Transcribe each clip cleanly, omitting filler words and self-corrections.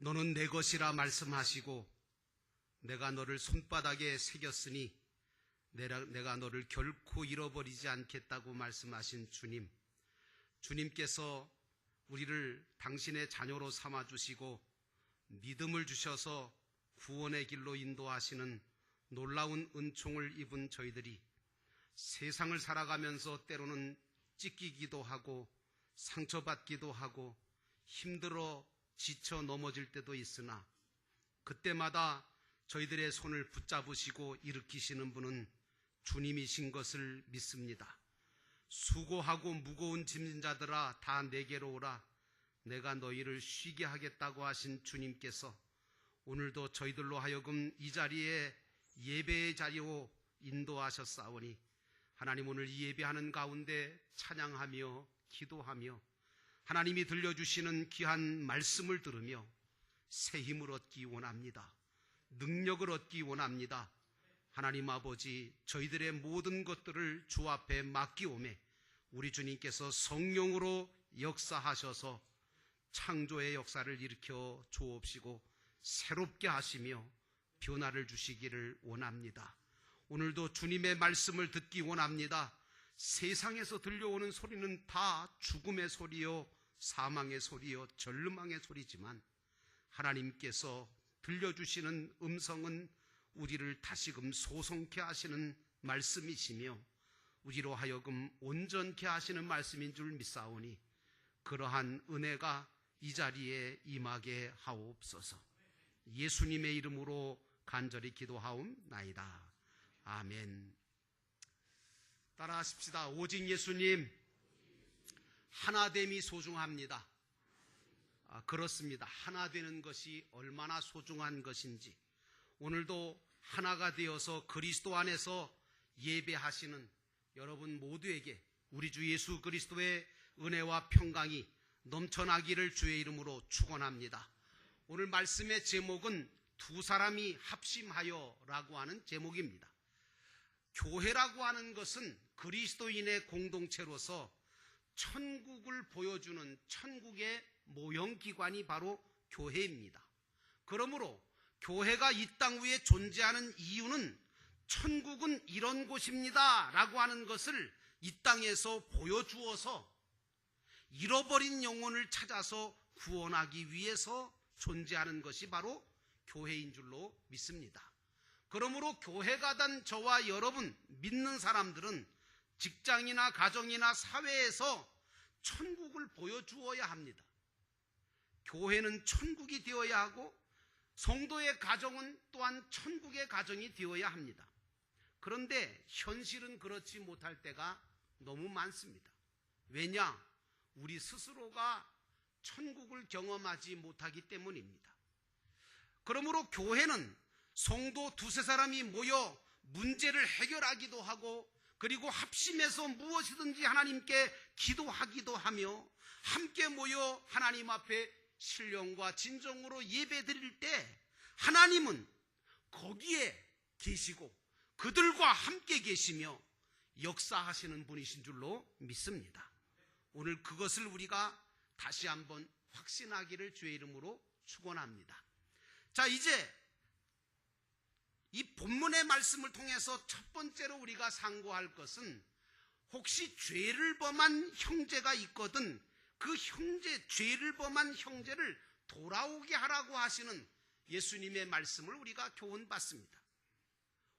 너는 내 것이라 말씀하시고 내가 너를 손바닥에 새겼으니 내가 너를 결코 잃어버리지 않겠다고 말씀하신 주님, 주님께서 우리를 당신의 자녀로 삼아주시고 믿음을 주셔서 구원의 길로 인도하시는 놀라운 은총을 입은 저희들이 세상을 살아가면서 때로는 찢기기도 하고 상처받기도 하고 힘들어 지쳐 넘어질 때도 있으나 그때마다 저희들의 손을 붙잡으시고 일으키시는 분은 주님이신 것을 믿습니다. 수고하고 무거운 짐진 자들아 다 내게로 오라. 내가 너희를 쉬게 하겠다고 하신 주님께서 오늘도 저희들로 하여금 이 자리에 예배의 자리로 인도하셨사오니 하나님, 오늘 이 예배하는 가운데 찬양하며 기도하며 하나님이 들려주시는 귀한 말씀을 들으며 새 힘을 얻기 원합니다. 능력을 얻기 원합니다. 하나님 아버지, 저희들의 모든 것들을 주 앞에 맡기오매 우리 주님께서 성령으로 역사하셔서 창조의 역사를 일으켜 주옵시고 새롭게 하시며 변화를 주시기를 원합니다. 오늘도 주님의 말씀을 듣기 원합니다. 세상에서 들려오는 소리는 다 죽음의 소리요, 사망의 소리요, 절망의 소리지만 하나님께서 들려주시는 음성은 우리를 다시금 소송케 하시는 말씀이시며 우리로 하여금 온전케 하시는 말씀인 줄 믿사오니 그러한 은혜가 이 자리에 임하게 하옵소서. 예수님의 이름으로 간절히 기도하옵나이다. 아멘. 따라하십시다. 오직 예수님, 하나됨이 소중합니다. 그렇습니다. 하나 되는 것이 얼마나 소중한 것인지 오늘도 하나가 되어서 그리스도 안에서 예배하시는 여러분 모두에게 우리 주 예수 그리스도의 은혜와 평강이 넘쳐나기를 주의 이름으로 축원합니다. 오늘 말씀의 제목은 두 사람이 합심하여라고 하는 제목입니다. 교회라고 하는 것은 그리스도인의 공동체로서 천국을 보여주는 천국의 모형기관이 바로 교회입니다. 그러므로 교회가 이 땅 위에 존재하는 이유는 천국은 이런 곳입니다 라고 하는 것을 이 땅에서 보여주어서 잃어버린 영혼을 찾아서 구원하기 위해서 존재하는 것이 바로 교회인 줄로 믿습니다. 그러므로 교회가 된 저와 여러분 믿는 사람들은 직장이나 가정이나 사회에서 천국을 보여주어야 합니다. 교회는 천국이 되어야 하고 성도의 가정은 또한 천국의 가정이 되어야 합니다. 그런데 현실은 그렇지 못할 때가 너무 많습니다. 왜냐? 우리 스스로가 천국을 경험하지 못하기 때문입니다. 그러므로 교회는 성도 두세 사람이 모여 문제를 해결하기도 하고 그리고 합심해서 무엇이든지 하나님께 기도하기도 하며 함께 모여 하나님 앞에 신령과 진정으로 예배 드릴 때 하나님은 거기에 계시고 그들과 함께 계시며 역사하시는 분이신 줄로 믿습니다. 오늘 그것을 우리가 다시 한번 확신하기를 주의 이름으로 축원합니다. 자, 이제 이 본문의 말씀을 통해서 첫 번째로 우리가 상고할 것은 혹시 죄를 범한 형제가 있거든 그 죄를 범한 형제를 돌아오게 하라고 하시는 예수님의 말씀을 우리가 교훈받습니다.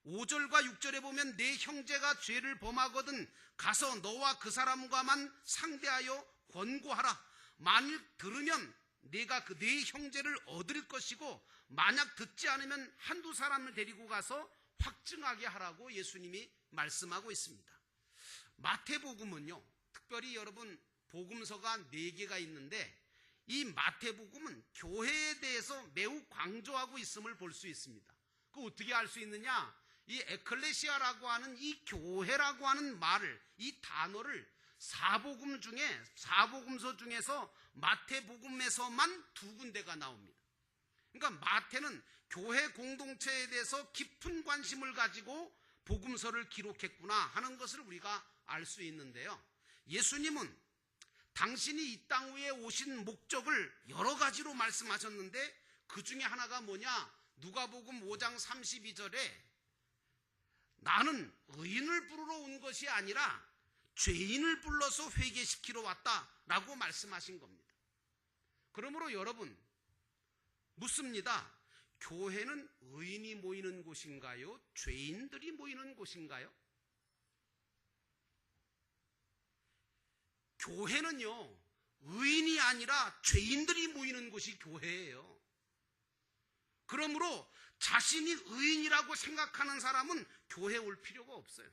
5절과 6절에 보면 내 형제가 죄를 범하거든 가서 너와 그 사람과만 상대하여 권고하라. 만일 들으면 내가 그 네 형제를 얻을 것이고 만약 듣지 않으면 한두 사람을 데리고 가서 확증하게 하라고 예수님이 말씀하고 있습니다. 마태복음은요, 특별히 여러분 복음서가 4개가 있는데 이 마태복음은 교회에 대해서 매우 강조하고 있음을 볼 수 있습니다. 그거 어떻게 알 수 있느냐? 이 에클레시아라고 하는 이 교회라고 하는 말을, 이 단어를 사복음서 중에서 마태복음에서만 2군데가 나옵니다. 그러니까 마태는 교회 공동체에 대해서 깊은 관심을 가지고 복음서를 기록했구나 하는 것을 우리가 알 수 있는데요. 예수님은 당신이 이 땅 위에 오신 목적을 여러 가지로 말씀하셨는데 그 중에 하나가 뭐냐? 누가복음 5장 32절에 나는 의인을 부르러 온 것이 아니라 죄인을 불러서 회개시키러 왔다라고 말씀하신 겁니다. 그러므로 여러분 묻습니다. 교회는 의인이 모이는 곳인가요? 죄인들이 모이는 곳인가요? 교회는요, 의인이 아니라 죄인들이 모이는 곳이 교회예요. 그러므로 자신이 의인이라고 생각하는 사람은 교회에 올 필요가 없어요.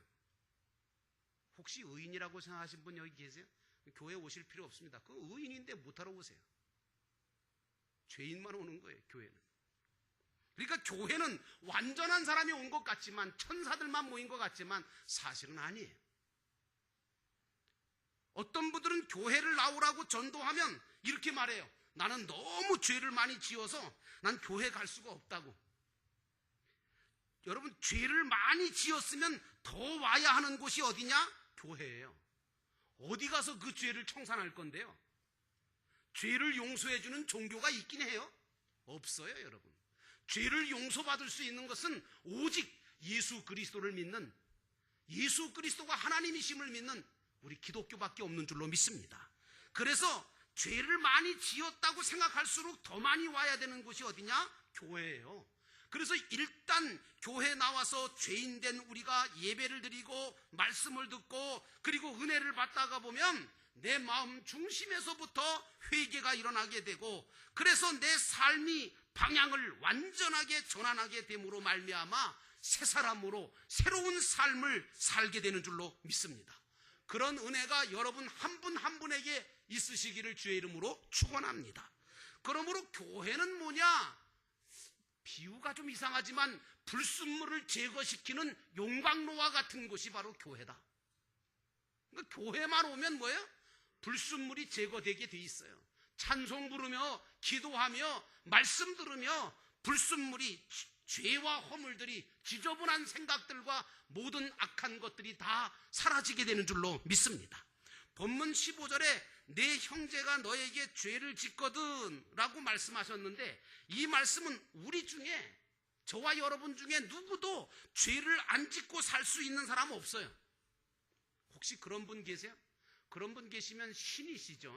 혹시 의인이라고 생각하신 분 여기 계세요? 교회에 오실 필요 없습니다. 그 의인인데 못하러 오세요. 죄인만 오는 거예요, 교회는. 그러니까 교회는 완전한 사람이 온 것 같지만, 천사들만 모인 것 같지만 사실은 아니에요. 어떤 분들은 교회를 나오라고 전도하면 이렇게 말해요. 나는 너무 죄를 많이 지어서 난 교회 갈 수가 없다고. 여러분, 죄를 많이 지었으면 더 와야 하는 곳이 어디냐? 교회예요. 어디 가서 그 죄를 청산할 건데요? 죄를 용서해주는 종교가 있긴 해요? 없어요, 여러분. 죄를 용서받을 수 있는 것은 오직 예수 그리스도를 믿는, 예수 그리스도가 하나님이심을 믿는 우리 기독교밖에 없는 줄로 믿습니다. 그래서 죄를 많이 지었다고 생각할수록 더 많이 와야 되는 곳이 어디냐? 교회예요. 그래서 일단 교회에 나와서 죄인된 우리가 예배를 드리고 말씀을 듣고 그리고 은혜를 받다가 보면 내 마음 중심에서부터 회개가 일어나게 되고, 그래서 내 삶이 방향을 완전하게 전환하게 됨으로 말미암아 새 사람으로 새로운 삶을 살게 되는 줄로 믿습니다. 그런 은혜가 여러분 한 분 한 분에게 있으시기를 주의 이름으로 축원합니다. 그러므로 교회는 뭐냐? 비유가 좀 이상하지만 불순물을 제거시키는 용광로와 같은 곳이 바로 교회다. 그러니까 교회만 오면 뭐예요? 불순물이 제거되게 돼 있어요. 찬송 부르며 기도하며 말씀 들으며 불순물이, 죄와 허물들이, 지저분한 생각들과 모든 악한 것들이 다 사라지게 되는 줄로 믿습니다. 본문 15절에 내 형제가 너에게 죄를 짓거든 라고 말씀하셨는데, 이 말씀은 우리 중에, 저와 여러분 중에 누구도 죄를 안 짓고 살 수 있는 사람 없어요. 혹시 그런 분 계세요? 그런 분 계시면 신이시죠.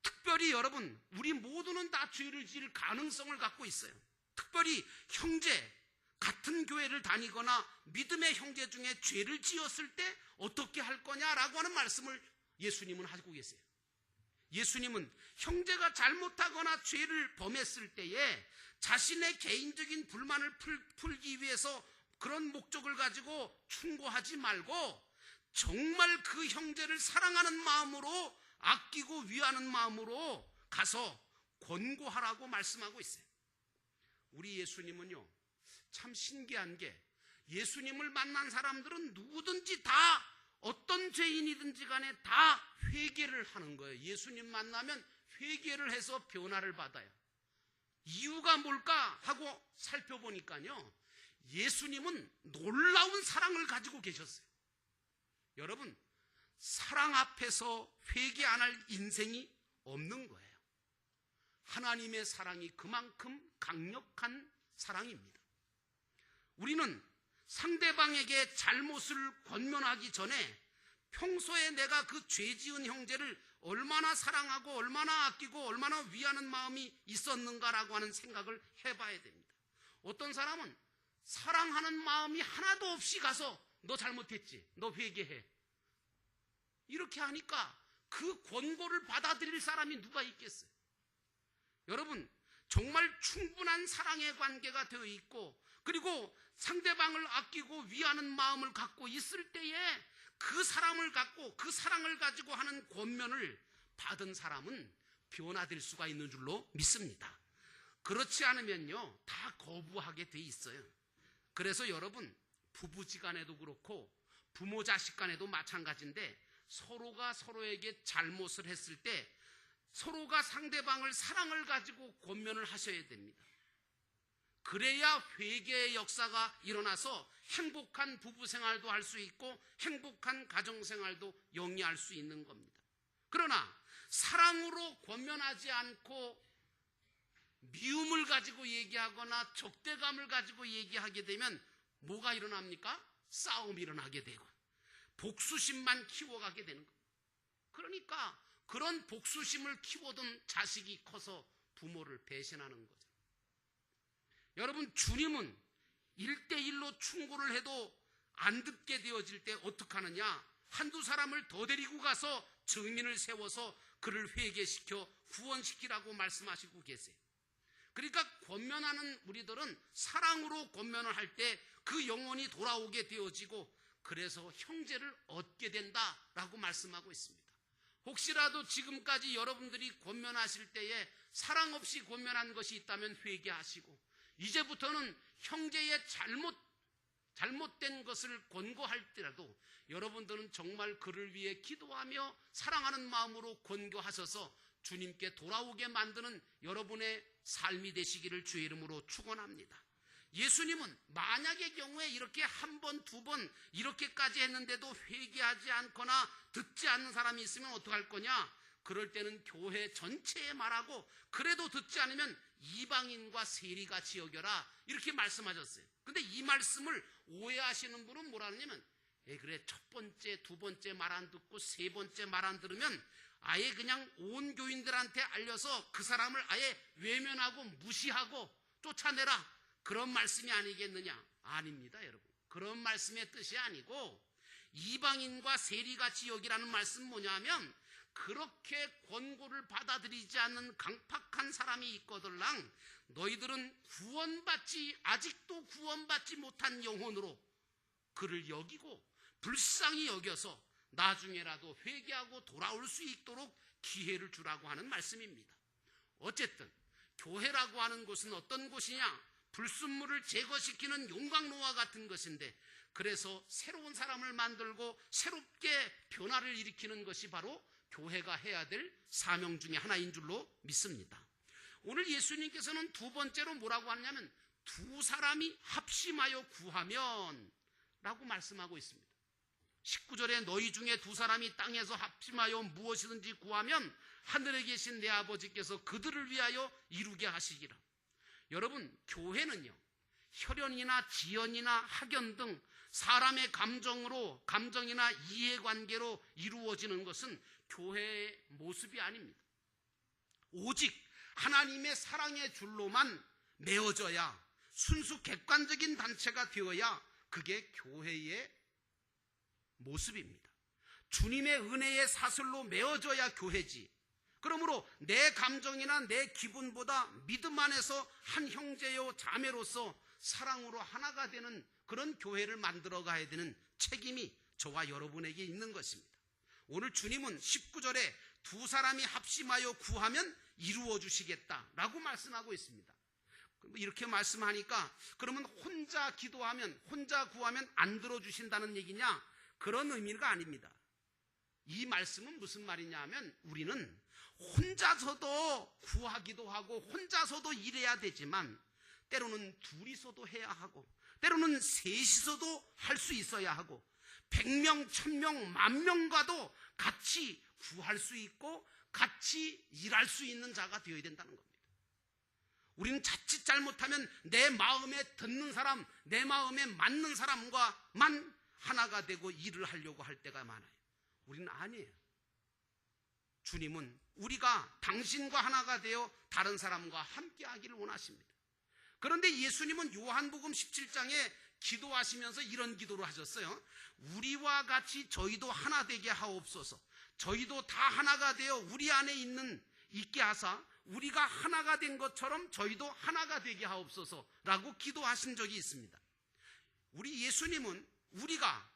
특별히 여러분, 우리 모두는 다 죄를 지을 가능성을 갖고 있어요. 특별히 형제, 같은 교회를 다니거나 믿음의 형제 중에 죄를 지었을 때 어떻게 할 거냐라고 하는 말씀을 예수님은 하고 계세요. 예수님은 형제가 잘못하거나 죄를 범했을 때에 자신의 개인적인 불만을 풀기 위해서 그런 목적을 가지고 충고하지 말고 정말 그 형제를 사랑하는 마음으로, 아끼고 위하는 마음으로 가서 권고하라고 말씀하고 있어요. 우리 예수님은요, 참 신기한 게, 예수님을 만난 사람들은 누구든지 다, 어떤 죄인이든지 간에 다 회개를 하는 거예요. 예수님 만나면 회개를 해서 변화를 받아요. 이유가 뭘까 하고 살펴보니까요, 예수님은 놀라운 사랑을 가지고 계셨어요. 여러분, 사랑 앞에서 회개 안 할 인생이 없는 거예요. 하나님의 사랑이 그만큼 강력한 사랑입니다. 우리는 상대방에게 잘못을 권면하기 전에 평소에 내가 그 죄 지은 형제를 얼마나 사랑하고 얼마나 아끼고 얼마나 위하는 마음이 있었는가라고 하는 생각을 해봐야 됩니다. 어떤 사람은 사랑하는 마음이 하나도 없이 가서 너 잘못했지, 너 회개해, 이렇게 하니까 그 권고를 받아들일 사람이 누가 있겠어요? 여러분, 정말 충분한 사랑의 관계가 되어 있고, 그리고 상대방을 아끼고 위하는 마음을 갖고 있을 때에 그 사람을 갖고, 그 사랑을 가지고 하는 권면을 받은 사람은 변화될 수가 있는 줄로 믿습니다. 그렇지 않으면요, 다 거부하게 돼 있어요. 그래서 여러분, 부부지간에도 그렇고 부모 자식 간에도 마찬가지인데, 서로가 서로에게 잘못을 했을 때 서로가 상대방을 사랑을 가지고 권면을 하셔야 됩니다. 그래야 회개의 역사가 일어나서 행복한 부부생활도 할 수 있고 행복한 가정생활도 영위할 수 있는 겁니다. 그러나 사랑으로 권면하지 않고 미움을 가지고 얘기하거나 적대감을 가지고 얘기하게 되면 뭐가 일어납니까? 싸움이 일어나게 되고 복수심만 키워가게 되는 거예요. 그러니까 그런 복수심을 키워둔 자식이 커서 부모를 배신하는 거죠. 여러분, 주님은 1대1로 충고를 해도 안 듣게 되어질 때 어떻게 하느냐? 한두 사람을 더 데리고 가서 증인을 세워서 그를 회개시켜 구원시키라고 말씀하시고 계세요. 그러니까 권면하는 우리들은 사랑으로 권면을 할 때 그 영혼이 돌아오게 되어지고 그래서 형제를 얻게 된다라고 말씀하고 있습니다. 혹시라도 지금까지 여러분들이 권면하실 때에 사랑 없이 권면한 것이 있다면 회개하시고 이제부터는 형제의 잘못된 것을 권고할지라도 여러분들은 정말 그를 위해 기도하며 사랑하는 마음으로 권고하셔서 주님께 돌아오게 만드는 여러분의 삶이 되시기를 주의 이름으로 축원합니다. 예수님은 만약의 경우에 이렇게 한 번, 두 번 이렇게까지 했는데도 회개하지 않거나 듣지 않는 사람이 있으면 어떡할 거냐? 그럴 때는 교회 전체에 말하고 그래도 듣지 않으면 이방인과 세리같이 여겨라 이렇게 말씀하셨어요. 근데 이 말씀을 오해하시는 분은 뭐라 하냐면 그래 첫 번째, 두 번째 말 안 듣고 세 번째 말 안 들으면 아예 그냥 온 교인들한테 알려서 그 사람을 아예 외면하고 무시하고 쫓아내라 그런 말씀이 아니겠느냐? 아닙니다, 여러분. 그런 말씀의 뜻이 아니고 이방인과 세리같이 여기라는 말씀은 뭐냐면 그렇게 권고를 받아들이지 않는 강팍한 사람이 있거들랑 너희들은 아직도 구원받지 못한 영혼으로 그를 여기고 불쌍히 여겨서 나중에라도 회개하고 돌아올 수 있도록 기회를 주라고 하는 말씀입니다. 어쨌든 교회라고 하는 곳은 어떤 곳이냐? 불순물을 제거시키는 용광로와 같은 것인데 그래서 새로운 사람을 만들고 새롭게 변화를 일으키는 것이 바로 교회가 해야 될 사명 중에 하나인 줄로 믿습니다. 오늘 예수님께서는 두 번째로 뭐라고 하냐면 두 사람이 합심하여 구하면 라고 말씀하고 있습니다. 19절에 너희 중에 두 사람이 땅에서 합심하여 무엇이든지 구하면 하늘에 계신 내 아버지께서 그들을 위하여 이루게 하시기라. 여러분, 교회는요 혈연이나 지연이나 학연 등 사람의 감정이나 이해관계로 이루어지는 것은 교회의 모습이 아닙니다. 오직 하나님의 사랑의 줄로만 메어져야 순수 객관적인 단체가 되어야 그게 교회의 모습입니다. 주님의 은혜의 사슬로 메어져야 교회지. 그러므로 내 감정이나 내 기분보다 믿음 안에서 한 형제요 자매로서 사랑으로 하나가 되는 그런 교회를 만들어 가야 되는 책임이 저와 여러분에게 있는 것입니다. 오늘 주님은 19절에 두 사람이 합심하여 구하면 이루어 주시겠다라고 말씀하고 있습니다. 이렇게 말씀하니까 그러면 혼자 기도하면 혼자 구하면 안 들어주신다는 얘기냐? 그런 의미가 아닙니다. 이 말씀은 무슨 말이냐 하면 우리는 혼자서도 구하기도 하고 혼자서도 일해야 되지만 때로는 둘이서도 해야 하고 때로는 셋이서도 할 수 있어야 하고 100명, 1000명, 10,000명과도 같이 구할 수 있고 같이 일할 수 있는 자가 되어야 된다는 겁니다. 우리는 자칫 잘못하면 내 마음에 듣는 사람, 내 마음에 맞는 사람과만 하나가 되고 일을 하려고 할 때가 많아요. 우리는 아니에요. 주님은 우리가 당신과 하나가 되어 다른 사람과 함께 하기를 원하십니다. 그런데 예수님은 요한복음 17장에 기도하시면서 이런 기도를 하셨어요. 우리와 같이 저희도 하나 되게 하옵소서. 저희도 다 하나가 되어 우리 안에 있게 하사 우리가 하나가 된 것처럼 저희도 하나가 되게 하옵소서라고 기도하신 적이 있습니다. 우리 예수님은 우리가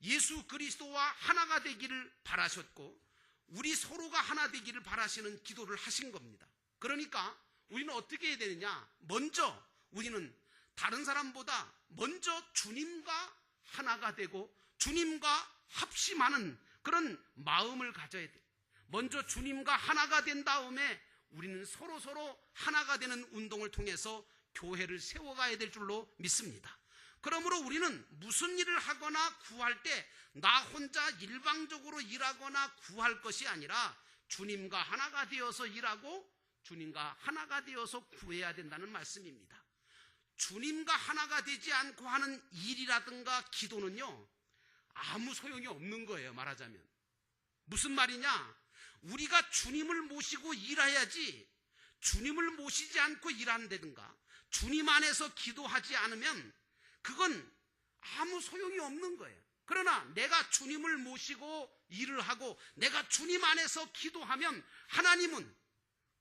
예수 그리스도와 하나가 되기를 바라셨고 우리 서로가 하나 되기를 바라시는 기도를 하신 겁니다. 그러니까 우리는 어떻게 해야 되느냐? 먼저 우리는 다른 사람보다 먼저 주님과 하나가 되고 주님과 합심하는 그런 마음을 가져야 돼요. 먼저 주님과 하나가 된 다음에 우리는 서로 하나가 되는 운동을 통해서 교회를 세워가야 될 줄로 믿습니다. 그러므로 우리는 무슨 일을 하거나 구할 때 나 혼자 일방적으로 일하거나 구할 것이 아니라 주님과 하나가 되어서 일하고 주님과 하나가 되어서 구해야 된다는 말씀입니다. 주님과 하나가 되지 않고 하는 일이라든가 기도는요, 아무 소용이 없는 거예요. 말하자면 무슨 말이냐, 우리가 주님을 모시고 일해야지 주님을 모시지 않고 일한다든가 주님 안에서 기도하지 않으면 그건 아무 소용이 없는 거예요. 그러나 내가 주님을 모시고 일을 하고 내가 주님 안에서 기도하면 하나님은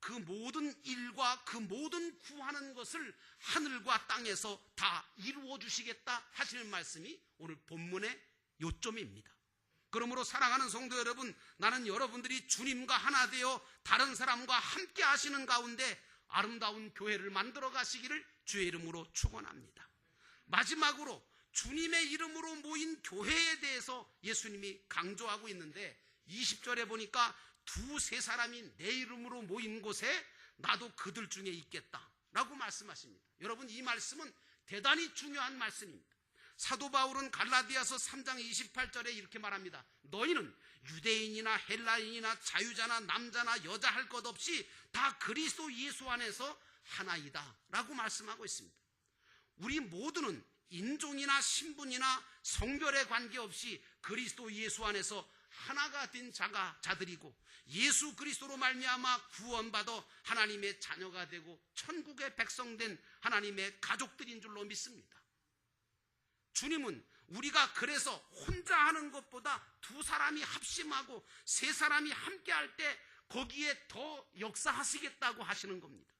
그 모든 일과 그 모든 구하는 것을 하늘과 땅에서 다 이루어 주시겠다 하시는 말씀이 오늘 본문의 요점입니다. 그러므로 사랑하는 성도 여러분, 나는 여러분들이 주님과 하나 되어 다른 사람과 함께 하시는 가운데 아름다운 교회를 만들어 가시기를 주의 이름으로 축원합니다. 마지막으로 주님의 이름으로 모인 교회에 대해서 예수님이 강조하고 있는데 20절에 보니까 두세 사람이 내 이름으로 모인 곳에 나도 그들 중에 있겠다라고 말씀하십니다. 여러분, 이 말씀은 대단히 중요한 말씀입니다. 사도 바울은 갈라디아서 3장 28절에 이렇게 말합니다. 너희는 유대인이나 헬라인이나 자유자나 남자나 여자 할 것 없이 다 그리스도 예수 안에서 하나이다 라고 말씀하고 있습니다. 우리 모두는 인종이나 신분이나 성별에 관계없이 그리스도 예수 안에서 하나가 된 자들이고 예수 그리스도로 말미암아 구원받아 하나님의 자녀가 되고 천국의 백성된 하나님의 가족들인 줄로 믿습니다. 주님은 우리가 그래서 혼자 하는 것보다 두 사람이 합심하고 세 사람이 함께 할 때 거기에 더 역사하시겠다고 하시는 겁니다.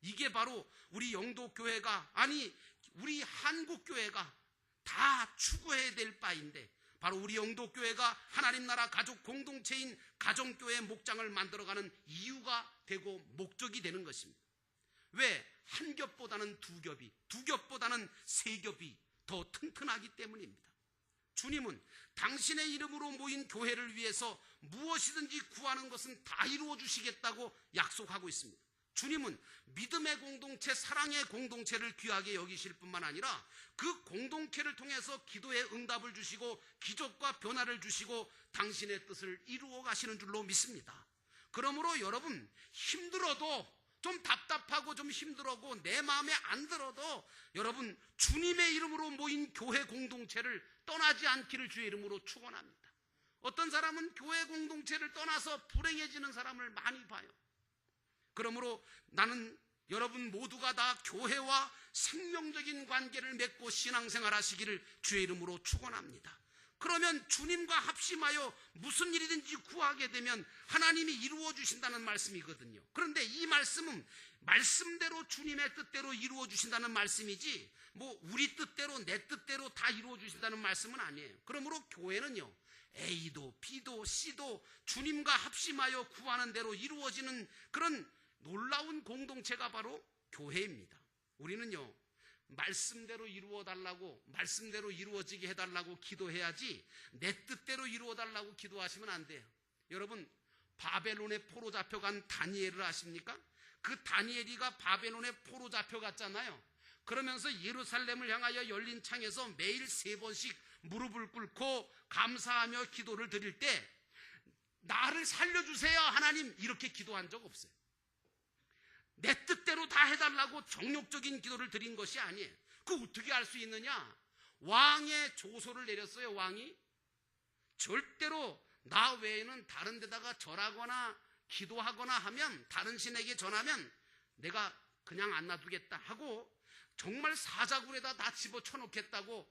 이게 바로 우리 영도교회가, 아니 우리 한국교회가 다 추구해야 될 바인데, 바로 우리 영도교회가 하나님 나라 가족 공동체인 가정교회 목장을 만들어가는 이유가 되고 목적이 되는 것입니다. 왜? 한 겹보다는 두 겹이, 두 겹보다는 세 겹이 더 튼튼하기 때문입니다. 주님은 당신의 이름으로 모인 교회를 위해서 무엇이든지 구하는 것은 다 이루어 주시겠다고 약속하고 있습니다. 주님은 믿음의 공동체, 사랑의 공동체를 귀하게 여기실 뿐만 아니라 그 공동체를 통해서 기도의 응답을 주시고 기적과 변화를 주시고 당신의 뜻을 이루어 가시는 줄로 믿습니다. 그러므로 여러분, 힘들어도, 좀 답답하고 좀 힘들어도, 내 마음에 안 들어도 여러분 주님의 이름으로 모인 교회 공동체를 떠나지 않기를 주의 이름으로 축원합니다. 어떤 사람은 교회 공동체를 떠나서 불행해지는 사람을 많이 봐요. 그러므로 나는 여러분 모두가 다 교회와 생명적인 관계를 맺고 신앙생활 하시기를 주의 이름으로 축원합니다. 그러면 주님과 합심하여 무슨 일이든지 구하게 되면 하나님이 이루어 주신다는 말씀이거든요. 그런데 이 말씀은 말씀대로 주님의 뜻대로 이루어 주신다는 말씀이지 뭐 우리 뜻대로 내 뜻대로 다 이루어 주신다는 말씀은 아니에요. 그러므로 교회는요, A도 B도 C도 주님과 합심하여 구하는 대로 이루어지는 그런 놀라운 공동체가 바로 교회입니다. 우리는요, 말씀대로 이루어달라고, 말씀대로 이루어지게 해달라고 기도해야지 내 뜻대로 이루어달라고 기도하시면 안 돼요. 여러분, 바벨론에 포로 잡혀간 다니엘을 아십니까? 그 다니엘이가 바벨론에 포로 잡혀갔잖아요. 그러면서 예루살렘을 향하여 열린 창에서 매일 3번씩 무릎을 꿇고 감사하며 기도를 드릴 때 나를 살려주세요 하나님, 이렇게 기도한 적 없어요. 내 뜻대로 다 해달라고 정욕적인 기도를 드린 것이 아니에요. 그거 어떻게 알 수 있느냐? 왕의 조소를 내렸어요. 왕이 절대로 나 외에는 다른 데다가 절하거나 기도하거나 하면, 다른 신에게 전하면 내가 그냥 안 놔두겠다 하고 정말 사자굴에다 다 집어쳐놓겠다고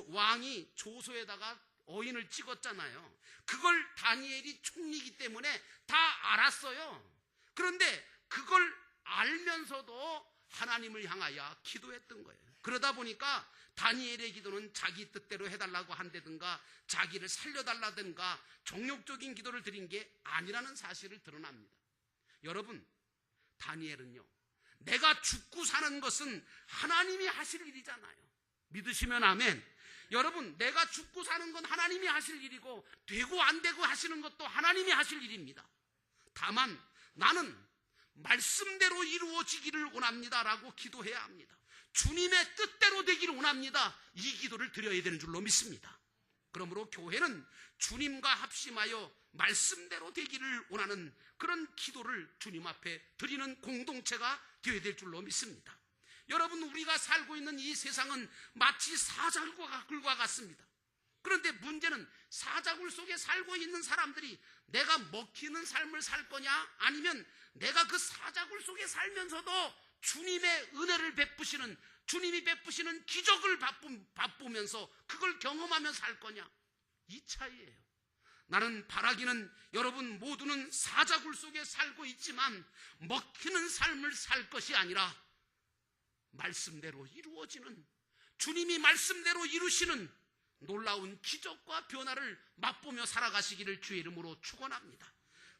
왕이 조소에다가 어인을 찍었잖아요. 그걸 다니엘이 총리이기 때문에 다 알았어요. 그런데 그걸 알면서도 하나님을 향하여 기도했던 거예요. 그러다 보니까 다니엘의 기도는 자기 뜻대로 해달라고 한다든가 자기를 살려달라든가 정욕적인 기도를 드린 게 아니라는 사실을 드러납니다. 여러분, 다니엘은요, 내가 죽고 사는 것은 하나님이 하실 일이잖아요. 믿으시면 아멘. 여러분, 내가 죽고 사는 건 하나님이 하실 일이고 되고 안 되고 하시는 것도 하나님이 하실 일입니다. 다만 나는 말씀대로 이루어지기를 원합니다라고 기도해야 합니다. 주님의 뜻대로 되기를 원합니다. 이 기도를 드려야 되는 줄로 믿습니다. 그러므로 교회는 주님과 합심하여 말씀대로 되기를 원하는 그런 기도를 주님 앞에 드리는 공동체가 되어야 될 줄로 믿습니다. 여러분, 우리가 살고 있는 이 세상은 마치 사자굴과 같습니다. 그런데 문제는 사자굴 속에 살고 있는 사람들이 내가 먹히는 삶을 살 거냐, 아니면 내가 그 사자굴 속에 살면서도 주님의 은혜를 베푸시는, 주님이 베푸시는 기적을 맛보면서 그걸 경험하며 살 거냐, 이 차이예요. 나는 바라기는 여러분 모두는 사자굴 속에 살고 있지만 먹히는 삶을 살 것이 아니라 말씀대로 이루어지는, 주님이 말씀대로 이루시는 놀라운 기적과 변화를 맛보며 살아가시기를 주의 이름으로 축원합니다.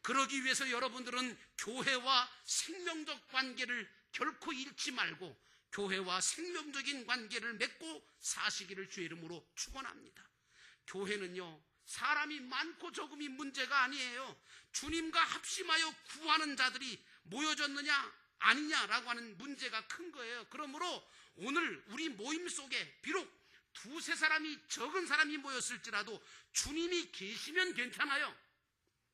그러기 위해서 여러분들은 교회와 생명적 관계를 결코 잃지 말고 교회와 생명적인 관계를 맺고 사시기를 주의 이름으로 축원합니다. 교회는요, 사람이 많고 적음이 문제가 아니에요. 주님과 합심하여 구하는 자들이 모여졌느냐 아니냐라고 하는 문제가 큰 거예요. 그러므로 오늘 우리 모임 속에 비록 두세 사람이, 적은 사람이 모였을지라도 주님이 계시면 괜찮아요.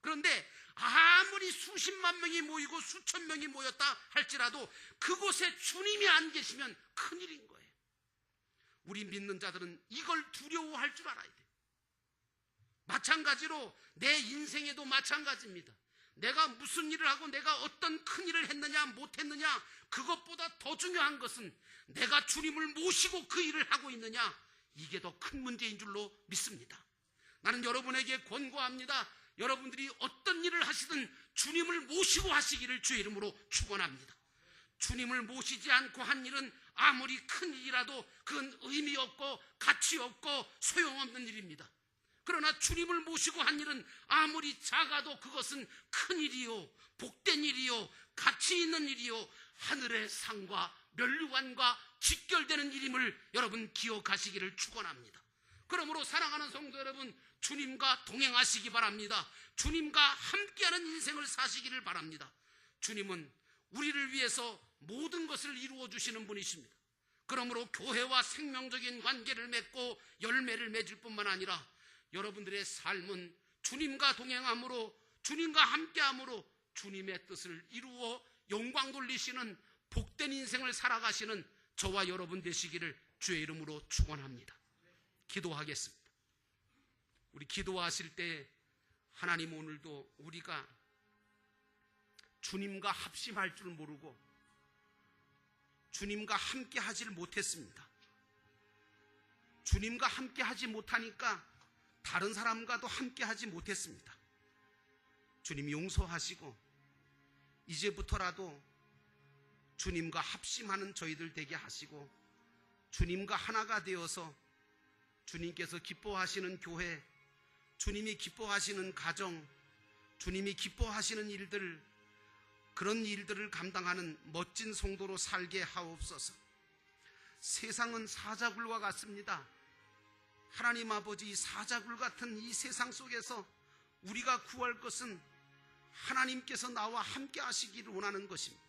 그런데 아무리 수십만 명이 모이고 수천 명이 모였다 할지라도 그곳에 주님이 안 계시면 큰일인 거예요. 우리 믿는 자들은 이걸 두려워할 줄 알아야 돼요. 마찬가지로 내 인생에도 마찬가지입니다. 내가 무슨 일을 하고 내가 어떤 큰 일을 했느냐 못했느냐, 그것보다 더 중요한 것은 내가 주님을 모시고 그 일을 하고 있느냐, 이게 더 큰 문제인 줄로 믿습니다. 나는 여러분에게 권고합니다. 여러분들이 어떤 일을 하시든 주님을 모시고 하시기를 주의 이름으로 축원합니다. 주님을 모시지 않고 한 일은 아무리 큰 일이라도 그건 의미 없고 가치 없고 소용없는 일입니다. 그러나 주님을 모시고 한 일은 아무리 작아도 그것은 큰 일이요, 복된 일이요, 가치 있는 일이요, 하늘의 상과 면류관과 직결되는 일임을 여러분 기억하시기를 축원합니다. 그러므로 사랑하는 성도 여러분, 주님과 동행하시기 바랍니다. 주님과 함께하는 인생을 사시기를 바랍니다. 주님은 우리를 위해서 모든 것을 이루어 주시는 분이십니다. 그러므로 교회와 생명적인 관계를 맺고 열매를 맺을 뿐만 아니라 여러분들의 삶은 주님과 동행함으로, 주님과 함께함으로 주님의 뜻을 이루어 영광 돌리시는 복된 인생을 살아가시는 저와 여러분 되시기를 주의 이름으로 축원합니다. 기도하겠습니다. 우리 기도하실 때 하나님, 오늘도 우리가 주님과 합심할 줄 모르고 주님과 함께 하지를 못했습니다. 주님과 함께 하지 못하니까 다른 사람과도 함께 하지 못했습니다. 주님 용서하시고 이제부터라도 주님과 합심하는 저희들 되게 하시고 주님과 하나가 되어서 주님께서 기뻐하시는 교회, 주님이 기뻐하시는 가정, 주님이 기뻐하시는 일들, 그런 일들을 감당하는 멋진 성도로 살게 하옵소서. 세상은 사자굴과 같습니다. 하나님 아버지, 이 사자굴 같은 이 세상 속에서 우리가 구할 것은 하나님께서 나와 함께 하시기를 원하는 것입니다.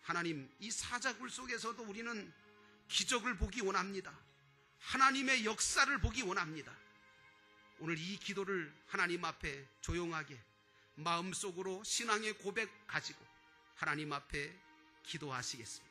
하나님, 이 사자굴 속에서도 우리는 기적을 보기 원합니다. 하나님의 역사를 보기 원합니다. 오늘 이 기도를 하나님 앞에 조용하게 마음속으로 신앙의 고백 가지고 하나님 앞에 기도하시겠습니다.